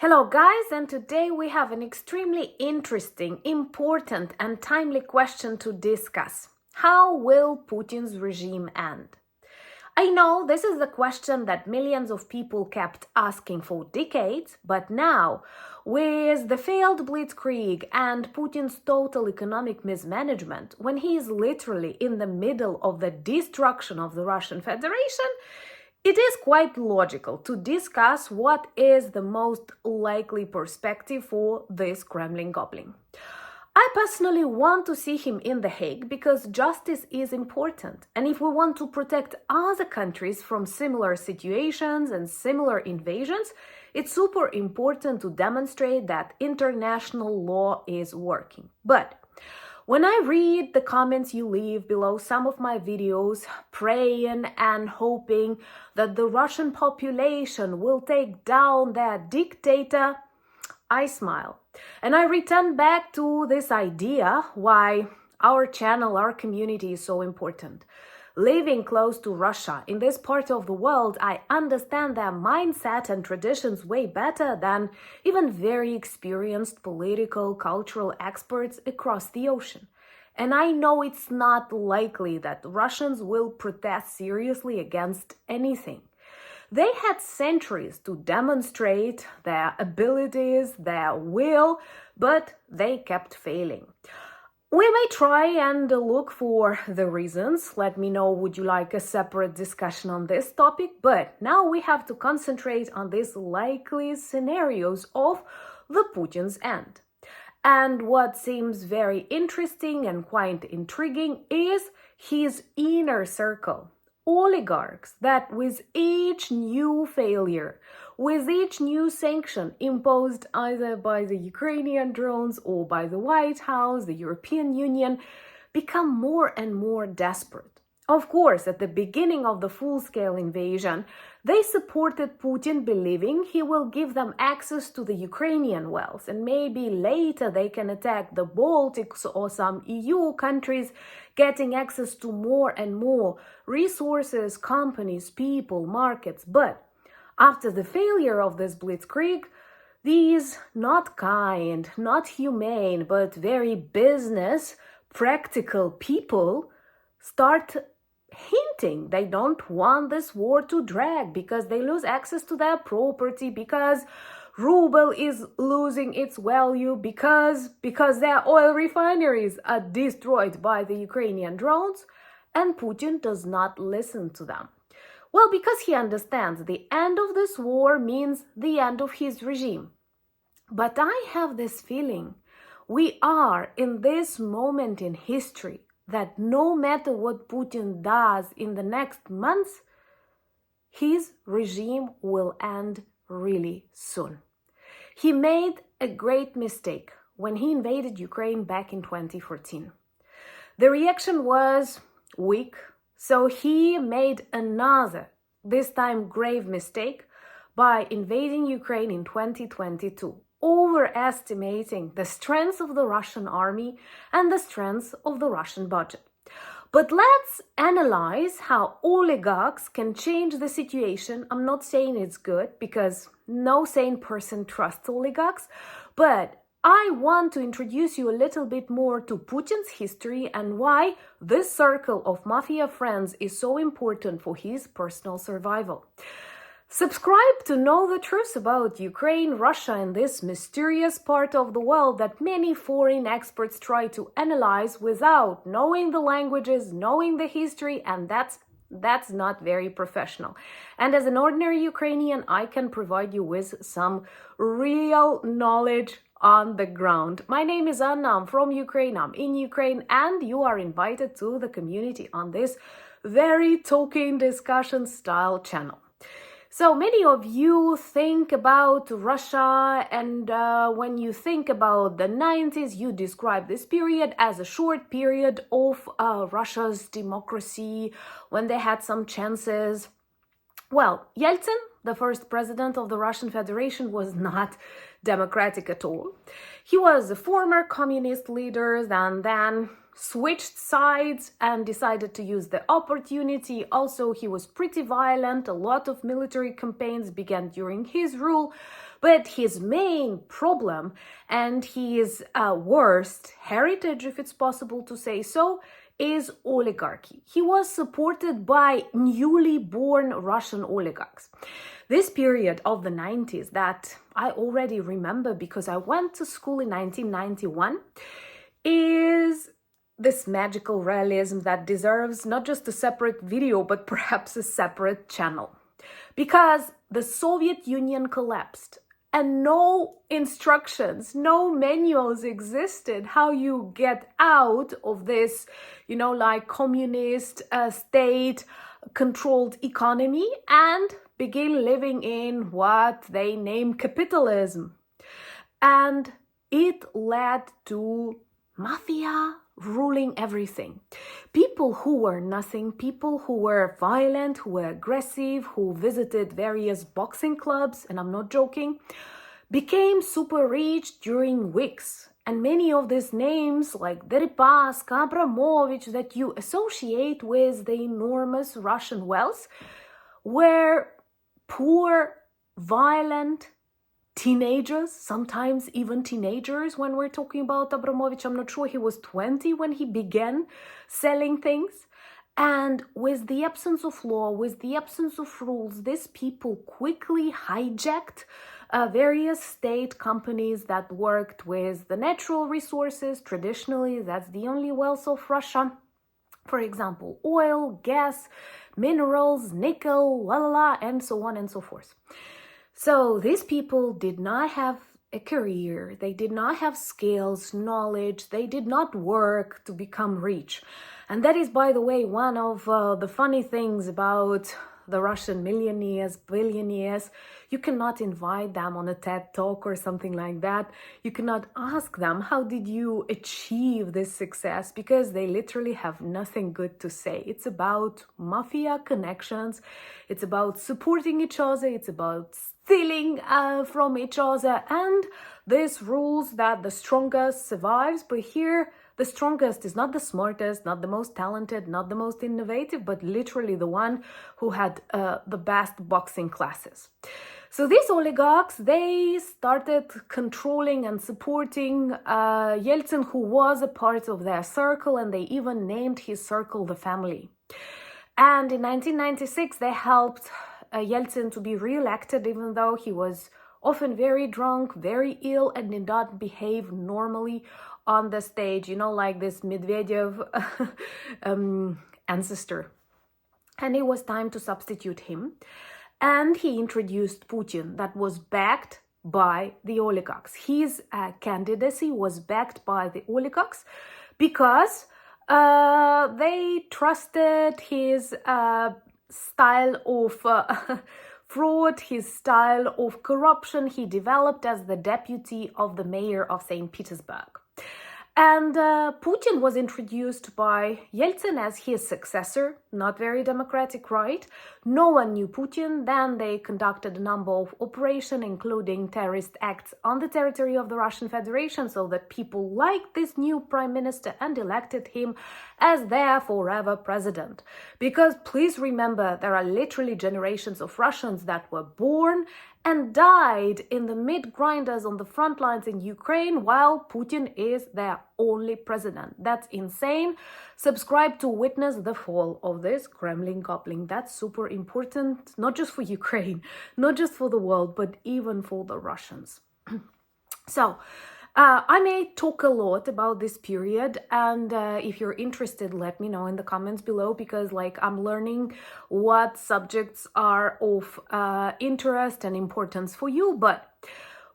Hello guys, and today we have an extremely interesting, important and timely question to discuss. How will Putin's regime end? I know this is the question that millions of people kept asking for decades, but now, with the failed blitzkrieg and Putin's total economic mismanagement, when he is literally in the middle of the destruction of the Russian Federation, it is quite logical to discuss what is the most likely perspective for this Kremlin goblin. I personally want to see him in The Hague because justice is important, and if we want to protect other countries from similar situations and similar invasions, it's super important to demonstrate that international law is working. But when I read the comments you leave below some of my videos, praying and hoping that the Russian population will take down their dictator, I smile. And I return back to this idea why our channel, our community is so important. Living close to Russia in this part of the world, I understand their mindset and traditions way better than even very experienced political, cultural experts across the ocean. And I know it's not likely that Russians will protest seriously against anything. They had centuries to demonstrate their abilities, their will, but they kept failing. We may try and look for the reasons. Let me know, would you like a separate discussion on this topic? But now we have to concentrate on these likely scenarios of the Putin's end. And what seems very interesting and quite intriguing is his inner circle. Oligarchs that with each new failure, with each new sanction imposed either by the Ukrainian drones or by the White House, the European Union, become more and more desperate. Of course, at the beginning of the full-scale invasion, they supported Putin, believing he will give them access to the Ukrainian wealth, and maybe later they can attack the Baltics or some EU countries, getting access to more and more resources, companies, people, markets. But after the failure of this blitzkrieg, these not kind, not humane, but very business, practical people start hinting they don't want this war to drag because they lose access to their property, because ruble is losing its value, because their oil refineries are destroyed by the Ukrainian drones, and Putin does not listen to them. Well, because he understands the end of this war means the end of his regime. But I have this feeling we are in this moment in history that no matter what Putin does in the next months, his regime will end really soon. He made a great mistake when he invaded Ukraine back in 2014. The reaction was weak, so he made another, this time grave mistake, by invading Ukraine in 2022. Overestimating the strength of the Russian army and the strength of the Russian budget. But let's analyze how oligarchs can change the situation. I'm not saying it's good, because no sane person trusts oligarchs, but I want to introduce you a little bit more to Putin's history and why this circle of mafia friends is so important for his personal survival. Subscribe to know the truth about Ukraine, Russia, and this mysterious part of the world that many foreign experts try to analyze without knowing the languages, knowing the history, and that's not very professional. And as an ordinary Ukrainian, I can provide you with some real knowledge on the ground. My name is Anna, I'm from Ukraine, I'm in Ukraine, and you are invited to the community on this very talking discussion style channel. So many of you think about Russia, and when you think about the 90s, you describe this period as a short period of Russia's democracy, when they had some chances. Well, Yeltsin, the first president of the Russian Federation, was not democratic at all. He was a former communist leader and then switched sides and decided to use the opportunity. Also, he was pretty violent. A lot of military campaigns began during his rule. But his main problem and his worst heritage, if it's possible to say so, is oligarchy. He was supported by newly born Russian oligarchs. This period of the 90s that I already remember because I went to school in 1991 is this magical realism that deserves not just a separate video, but perhaps a separate channel. Because the Soviet Union collapsed and no instructions, no manuals existed how you get out of this, like communist state-controlled economy and begin living in what they name capitalism. And it led to mafia ruling everything. People who were nothing, people who were violent, who were aggressive, who visited various boxing clubs, and I'm not joking, became super rich during weeks. And many of these names like Deripaska, Abramovich that you associate with the enormous Russian wealth were poor, violent, teenagers, sometimes even teenagers when we're talking about Abramovich. I'm not sure, he was 20 when he began selling things. And with the absence of law, with the absence of rules, these people quickly hijacked various state companies that worked with the natural resources. Traditionally, that's the only wealth of Russia. For example, oil, gas, minerals, nickel, and so on and so forth. So these people did not have a career, they did not have skills, knowledge, they did not work to become rich. And that is, by the way, one of the funny things about the Russian millionaires, billionaires. You cannot invite them on a TED Talk or something like that. You cannot ask them, how did you achieve this success? Because they literally have nothing good to say. It's about mafia connections. It's about supporting each other. It's about stealing from each other. And this rules that the strongest survives. But here, the strongest is not the smartest, not the most talented, not the most innovative, but literally the one who had the best boxing classes. So these oligarchs, they started controlling and supporting Yeltsin, who was a part of their circle, and they even named his circle the family. And in 1996, they helped Yeltsin to be re-elected, even though he was often very drunk, very ill, and did not behave normally on the stage, like this Medvedev ancestor. And it was time to substitute him. And he introduced Putin, that was backed by the oligarchs. His candidacy was backed by the oligarchs because they trusted his style of fraud, his style of corruption he developed as the deputy of the mayor of St. Petersburg. And Putin was introduced by Yeltsin as his successor, not very democratic, right? No one knew Putin. Then they conducted a number of operations, including terrorist acts on the territory of the Russian Federation, so that people liked this new prime minister and elected him as their forever president. Because please remember, there are literally generations of Russians that were born and died in the mid-grinders on the front lines in Ukraine, while Putin is their only president. That's insane. Subscribe to witness the fall of this Kremlin goblin. That's super important, not just for Ukraine, not just for the world, but even for the Russians. So, I may talk a lot about this period, and if you're interested, let me know in the comments below, because I'm learning what subjects are of interest and importance for you. But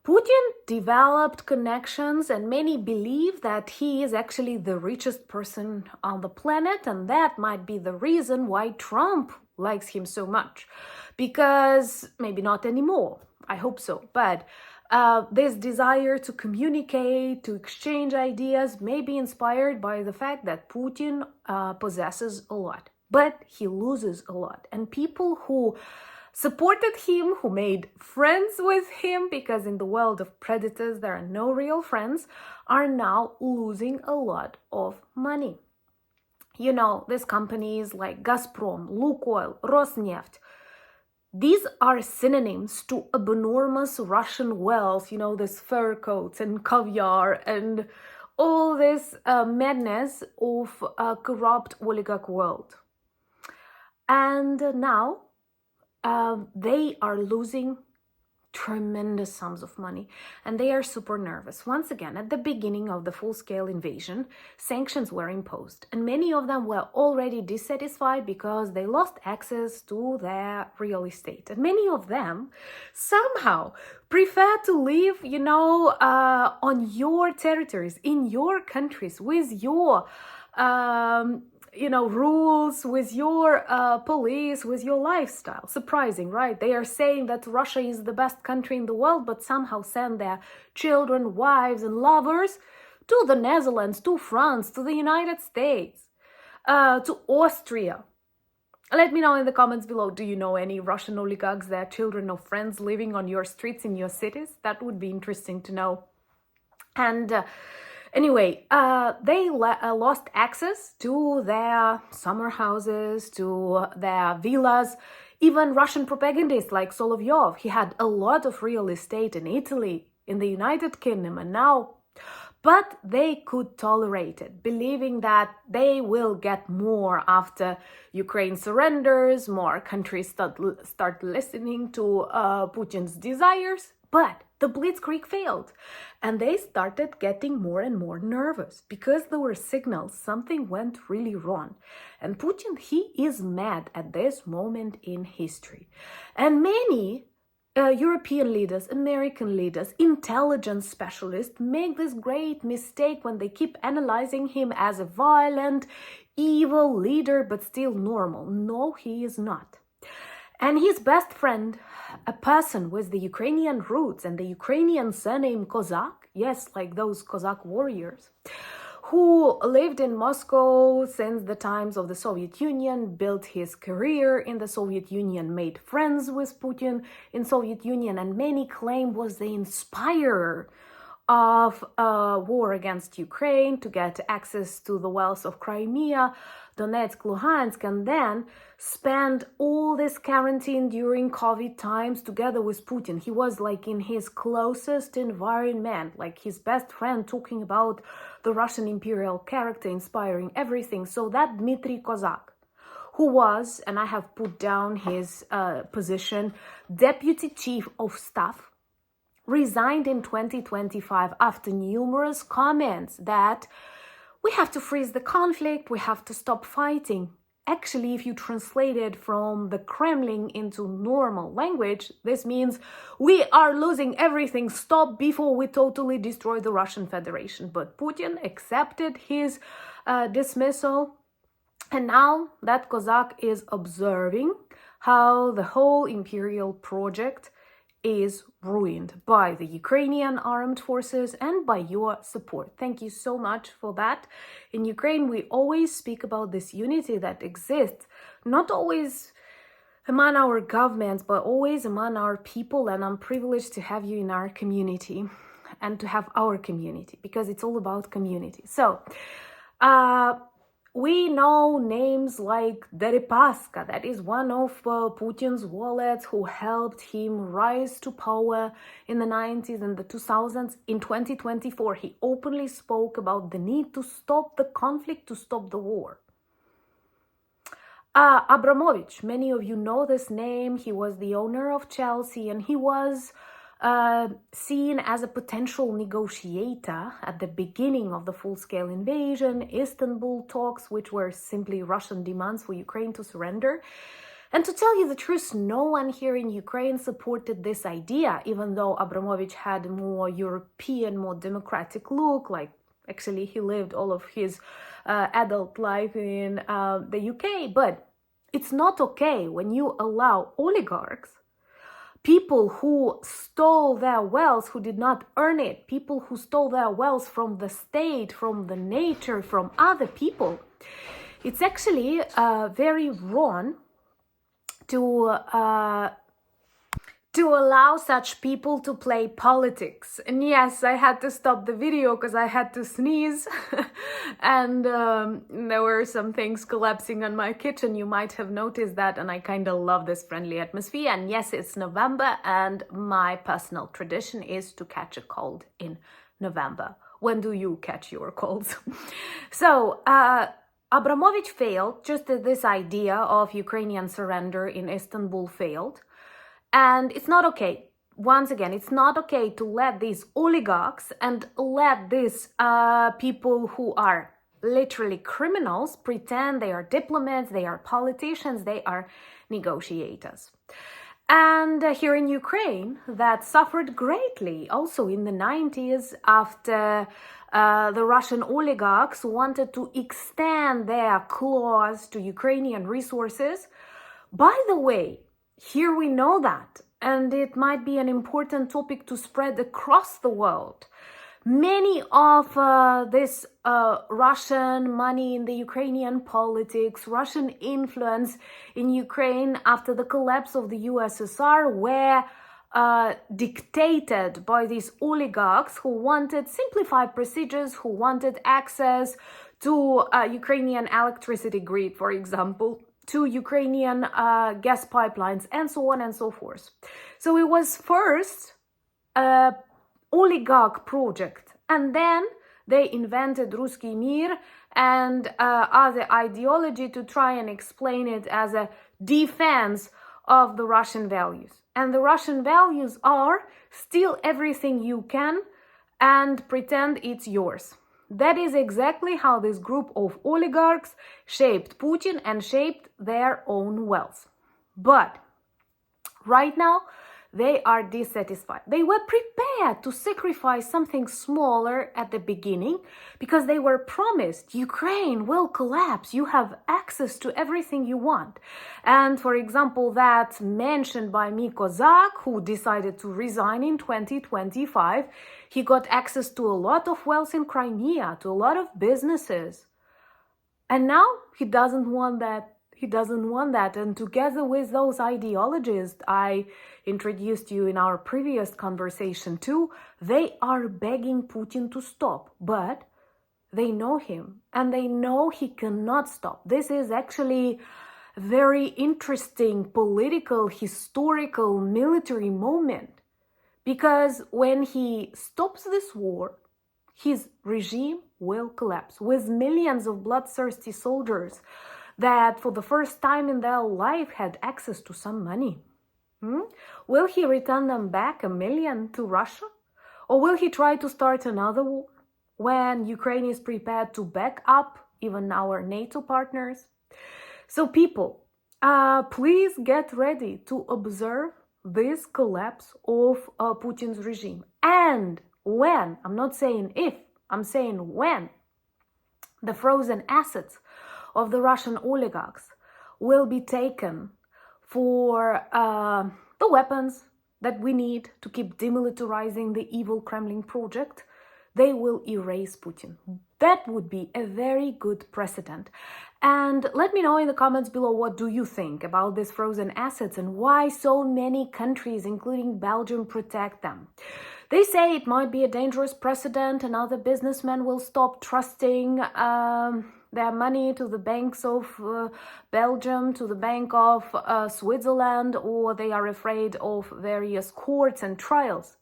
Putin developed connections, and many believe that he is actually the richest person on the planet, and that might be the reason why Trump likes him so much. Because maybe not anymore, I hope so, but this desire to communicate, to exchange ideas may be inspired by the fact that Putin possesses a lot, but he loses a lot. And people who supported him, who made friends with him, because in the world of predators there are no real friends, are now losing a lot of money. These companies like Gazprom, Lukoil, Rosneft, These are synonyms to abnormous Russian wealth, this fur coats and caviar and all this madness of a corrupt oligarch world. And now they are losing tremendous sums of money, and they are super nervous. Once again, at the beginning of the full-scale invasion, sanctions were imposed, and many of them were already dissatisfied because they lost access to their real estate. And many of them somehow prefer to live, on your territories, in your countries, with your rules, with your police, with your lifestyle. Surprising, right? They are saying that Russia is the best country in the world, but somehow send their children, wives, and lovers to the Netherlands, to France, to the United States, to Austria. Let me know in the comments below, do you know any Russian oligarchs, their children or friends living on your streets in your cities? That would be interesting to know. And anyway, they lost access to their summer houses, to their villas. Even Russian propagandists like Solovyov, he had a lot of real estate in Italy, in the United Kingdom, and now. But they could tolerate it, believing that they will get more after Ukraine surrenders, more countries start listening to Putin's desires. But the blitzkrieg failed, and they started getting more and more nervous because there were signals something went really wrong. And Putin, he is mad at this moment in history. And many European leaders, American leaders, intelligence specialists make this great mistake when they keep analyzing him as a violent, evil leader, but still normal. No, he is not. And his best friend, a person with the Ukrainian roots and the Ukrainian surname Cossack, yes, like those Cossack warriors, who lived in Moscow since the times of the Soviet Union, built his career in the Soviet Union, made friends with Putin in Soviet Union, and many claim was the inspirer of a war against Ukraine to get access to the wealth of Crimea, Donetsk, Luhansk, and then spend all this quarantine during COVID times together with Putin. He was like in his closest environment, like his best friend, talking about the Russian imperial character, inspiring everything. So that Dmitry Kozak, who was, and I have put down his position, deputy chief of staff, resigned in 2025 after numerous comments that we have to freeze the conflict, we have to stop fighting. Actually, if you translate it from the Kremlin into normal language, this means we are losing everything, stop before we totally destroy the Russian Federation. But Putin accepted his dismissal, and now that Cossack is observing how the whole imperial project is ruined by the Ukrainian armed forces and by your support. Thank you so much for that. In Ukraine, we always speak about this unity that exists, not always among our governments, but always among our people. And I'm privileged to have you in our community and to have our community, because it's all about community. So, we know names like Deripaska, that is one of Putin's wallets who helped him rise to power in the 90s and the 2000s. In 2024, he openly spoke about the need to stop the conflict, to stop the war. Abramovich, many of you know this name. He was the owner of Chelsea, and he was seen as a potential negotiator at the beginning of the full-scale invasion, Istanbul talks, which were simply Russian demands for Ukraine to surrender. And to tell you the truth, no one here in Ukraine supported this idea, even though Abramovich had a more European, more democratic look, like actually he lived all of his adult life in the UK. But it's not okay when you allow oligarchs, people who stole their wealth, who did not earn it, people who stole their wealth from the state, from the nature, from other people. It's actually very wrong to to allow such people to play politics. And yes, I had to stop the video because I had to sneeze and there were some things collapsing on my kitchen. You might have noticed that, and I kind of love this friendly atmosphere. And yes, it's November, and my personal tradition is to catch a cold in November. When do you catch your colds? So, Abramovich failed, just as this idea of Ukrainian surrender in Istanbul failed. And it's not okay. Once again, it's not okay to let these oligarchs and let these people who are literally criminals pretend they are diplomats, they are politicians, they are negotiators. And here in Ukraine, that suffered greatly also in the 90s after the Russian oligarchs wanted to extend their claws to Ukrainian resources. By the way, here we know that, and it might be an important topic to spread across the world. Many of this Russian money in the Ukrainian politics, Russian influence in Ukraine after the collapse of the USSR were dictated by these oligarchs who wanted simplified procedures, who wanted access to Ukrainian electricity grid, for example, to Ukrainian gas pipelines, and so on and so forth. So it was first a oligarch project, and then they invented Ruski Mir and other ideology to try and explain it as a defense of the Russian values. And the Russian values are steal everything you can and pretend it's yours. That is exactly how this group of oligarchs shaped Putin and shaped their own wealth. But right now, they are dissatisfied. They were prepared to sacrifice something smaller at the beginning because they were promised Ukraine will collapse. You have access to everything you want. And for example, that mentioned by Miko Zak, who decided to resign in 2025, he got access to a lot of wealth in Crimea, to a lot of businesses. And now he doesn't want that. He doesn't want that. And together with those ideologies I introduced you in our previous conversation too, they are begging Putin to stop. But they know him and they know he cannot stop. This is actually a very interesting political, historical, military moment. Because when he stops this war, his regime will collapse with millions of bloodthirsty soldiers that for the first time in their life had access to some money. Will he return them back, 1 million, to Russia? Or will he try to start another war when Ukraine is prepared to back up even our NATO partners? So people, please get ready to observe this collapse of Putin's regime. And when, I'm not saying if, I'm saying when, the frozen assets of the Russian oligarchs will be taken for the weapons that we need to keep demilitarizing the evil Kremlin project, they will erase Putin. That would be a very good precedent. And let me know in the comments below, what do you think about these frozen assets and why so many countries, including Belgium, protect them? They say it might be a dangerous precedent and other businessmen will stop trusting their money to the banks of Belgium, to the Bank of Switzerland, or they are afraid of various courts and trials.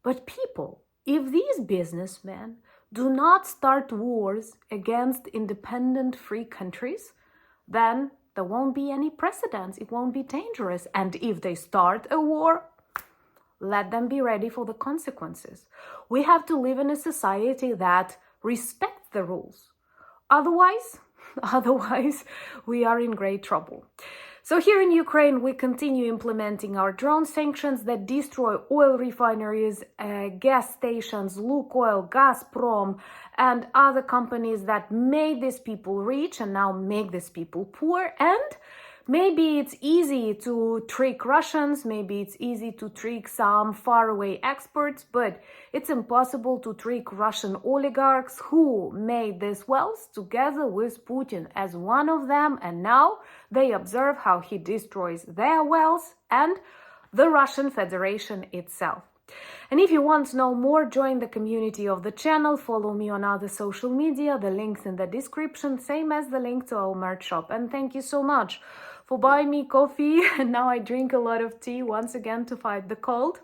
But people, if these businessmen do not start wars against independent free countries, then there won't be any precedents. It won't be dangerous. And if they start a war, let them be ready for the consequences. We have to live in a society that respects the rules. Otherwise, we are in great trouble. So here in Ukraine, we continue implementing our drone sanctions that destroy oil refineries, gas stations, Lukoil, Gazprom, and other companies that made these people rich and now make these people poor. And maybe it's easy to trick Russians, maybe it's easy to trick some faraway experts, but it's impossible to trick Russian oligarchs who made this wealth together with Putin as one of them, and now they observe how he destroys their wealth and the Russian Federation itself. And if you want to know more, join the community of the channel, follow me on other social media, the links in the description, same as the link to our merch shop. And thank you so much for buying me coffee, and now I drink a lot of tea once again to fight the cold.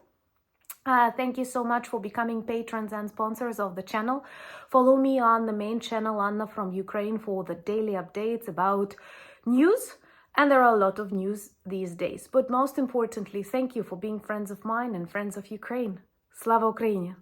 Thank you so much for becoming patrons and sponsors of the channel. Follow me on the main channel, Anna from Ukraine, for the daily updates about news. And there are a lot of news these days. But most importantly, thank you for being friends of mine and friends of Ukraine. Slava Ukraini!